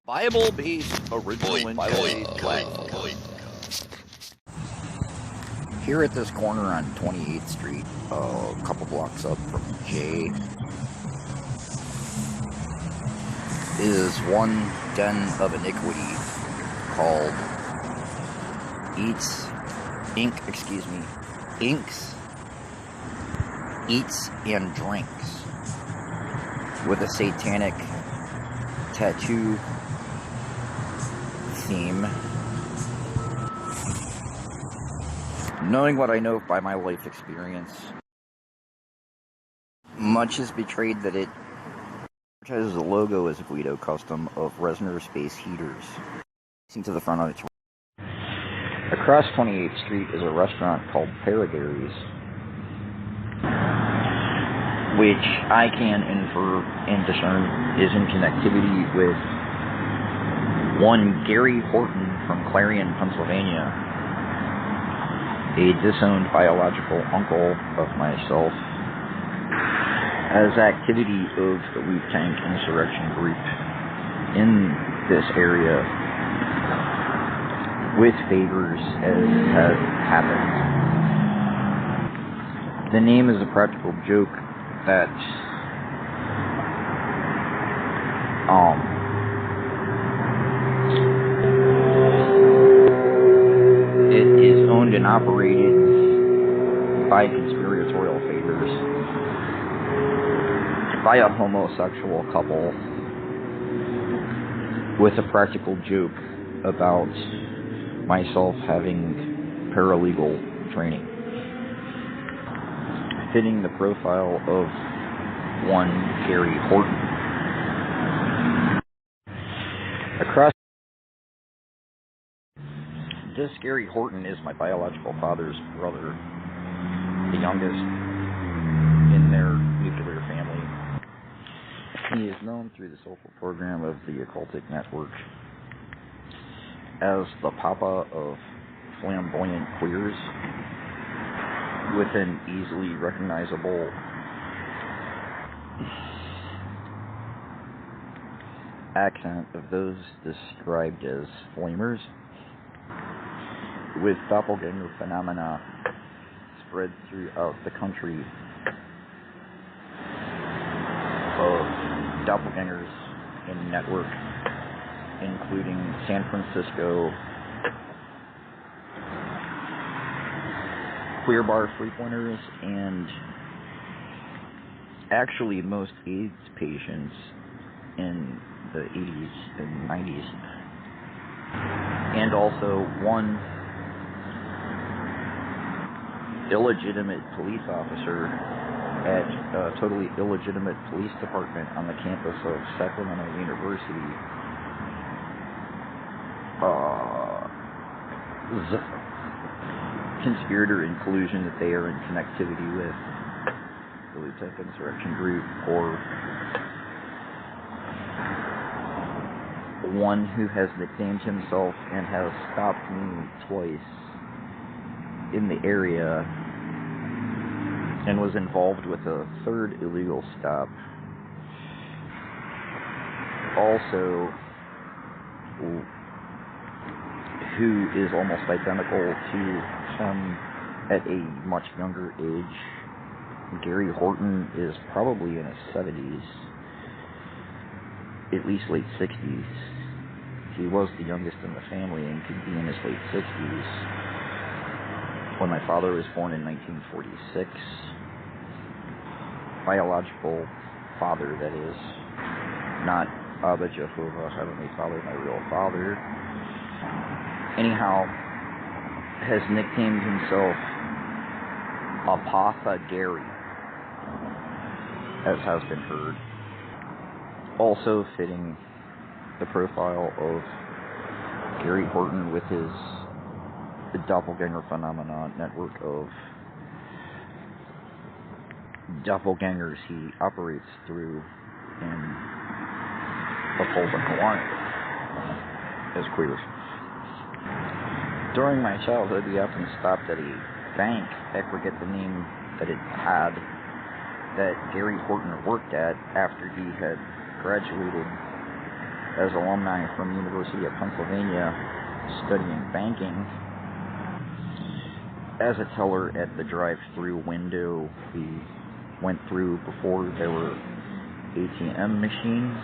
Bible-based original intent. Here at this corner on 28th Street, a couple blocks up from J, is one den of iniquity called Inks, Eats and Drinks, with a satanic tattoo theme. Knowing what I know by my life experience, much is betrayed that it has a logo as a Guido custom of Reznor Space Heaters. To the front of it. Across 28th Street is a restaurant called Paragarys, which I can infer and discern is in connectivity with one Gary Horton from Clarion, Pennsylvania, a disowned biological uncle of myself, as activity of the Wu-Tang insurrection group in this area with favors as has happened. The name is a practical joke that it is owned and operated by conspiratorial favors by a homosexual couple with a practical joke about myself having paralegal training, fitting the profile of one Gary Horton. Across this Gary Horton is my biological father's brother, the youngest in their nuclear family. He is known through the social program of the occultic network as the papa of flamboyant queers, with an easily recognizable accent of those described as flamers, with doppelganger phenomena spread throughout the country of doppelgangers in network, including San Francisco queer bar frequenters and actually most AIDS patients in the 80s and 90s, and also one illegitimate police officer at a totally illegitimate police department on the campus of Sacramento University. Conspirator in collusion that they are in connectivity with the Wu-Tang insurrection group, or one who has nicknamed himself and has stopped me twice in the area and was involved with a third illegal stop. Also, who is almost identical to him at a much younger age. Gary Horton is probably in his 70s, at least late 60s. He was the youngest in the family and could be in his late 60s. When my father was born in 1946, biological father, that is, not Abba Jehovah, Heavenly Father, my real father, anyhow, has nicknamed himself Apotha Gary, as has been heard, also fitting the profile of Gary Horton with his doppelganger phenomenon network of doppelgangers he operates through in the Fulton Hawaiian as queers. During my childhood, we often stopped at a bank, I forget the name that it had, that Gary Horton worked at after he had graduated as alumni from the University of Pennsylvania studying banking. As a teller at the drive-through window we went through before there were ATM machines,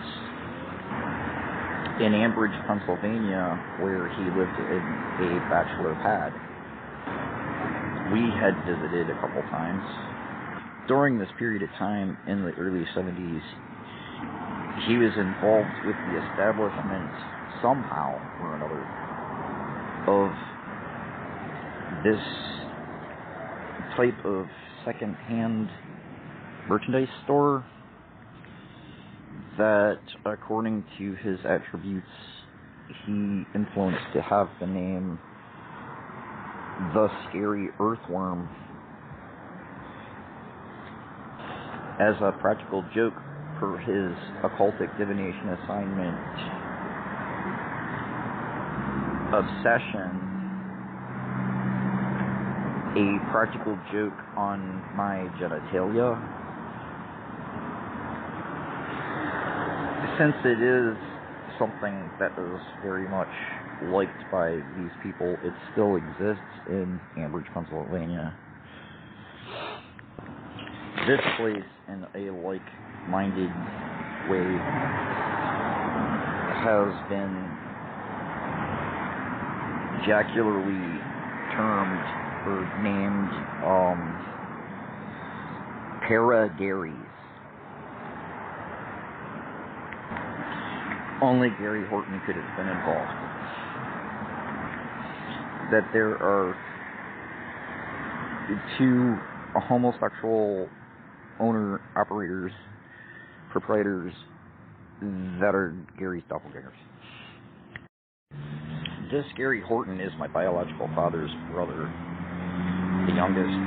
in Ambridge, Pennsylvania, where he lived in a bachelor pad. We had visited a couple times. During this period of time in the early 70s, he was involved with the establishment, somehow or another, of this type of second-hand merchandise store that, according to his attributes, he influenced to have the name The Scary Earthworm. As a practical joke for his occultic divination assignment obsession, a practical joke on my genitalia, since it is something that is very much liked by these people, it still exists in Ambridge, Pennsylvania. This place, in a like-minded way, has been jocularly termed or named Para-Garys. Only Gary Horton could have been involved. That there are two homosexual owner-operators, proprietors, that are Gary's doppelgangers. This Gary Horton is my biological father's brother, the youngest.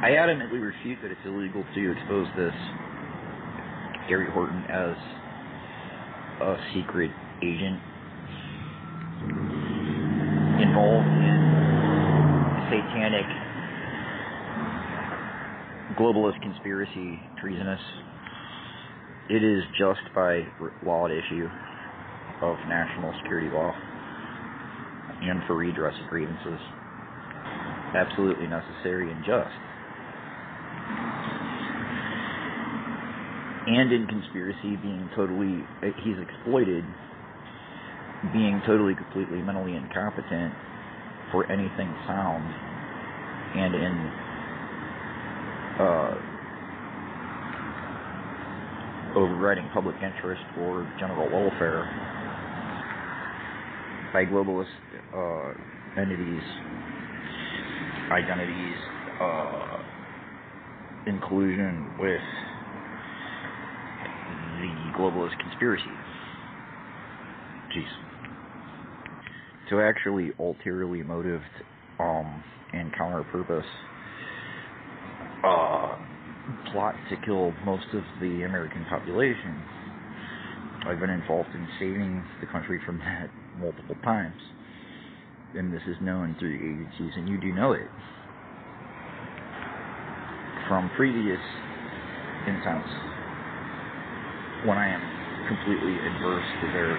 I adamantly refute that it's illegal to expose this Gary Horton as a secret agent involved in satanic globalist conspiracy treasonous. It is just by law at issue of national security law and for redress of grievances. Absolutely necessary and just. And in conspiracy, being totally, he's exploited, being totally, completely mentally incompetent for anything sound, and in overriding public interest or general welfare by globalist entities, identities, in collusion with the globalist conspiracy. Jeez. To actually ulteriorly motived and counter-purpose plot to kill most of the American population. I've been involved in saving the country from that multiple times, and this is known through the agencies, and you do know it from previous intents when I am completely adverse to their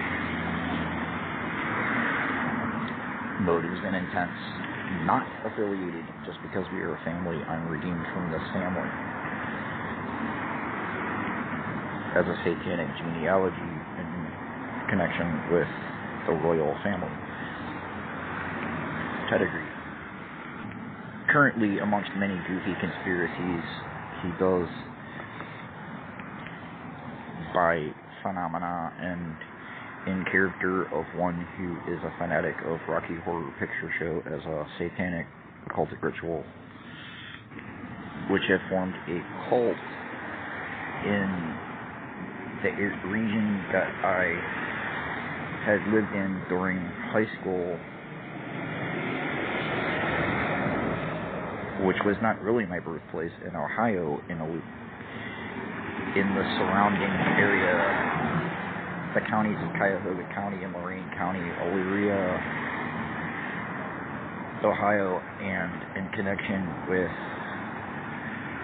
motives and intents, not affiliated. Just because we are a family, I'm redeemed from this family as a satanic genealogy in connection with the royal family pedigree. Currently, amongst many goofy conspiracies he does by phenomena and in character of one who is a fanatic of Rocky Horror Picture Show as a satanic occultic ritual, which have formed a cult in the region that I had lived in during high school, which was not really my birthplace, in Ohio, in the surrounding area, the counties of Cuyahoga County and Lorain County, Elyria, Ohio, and in connection with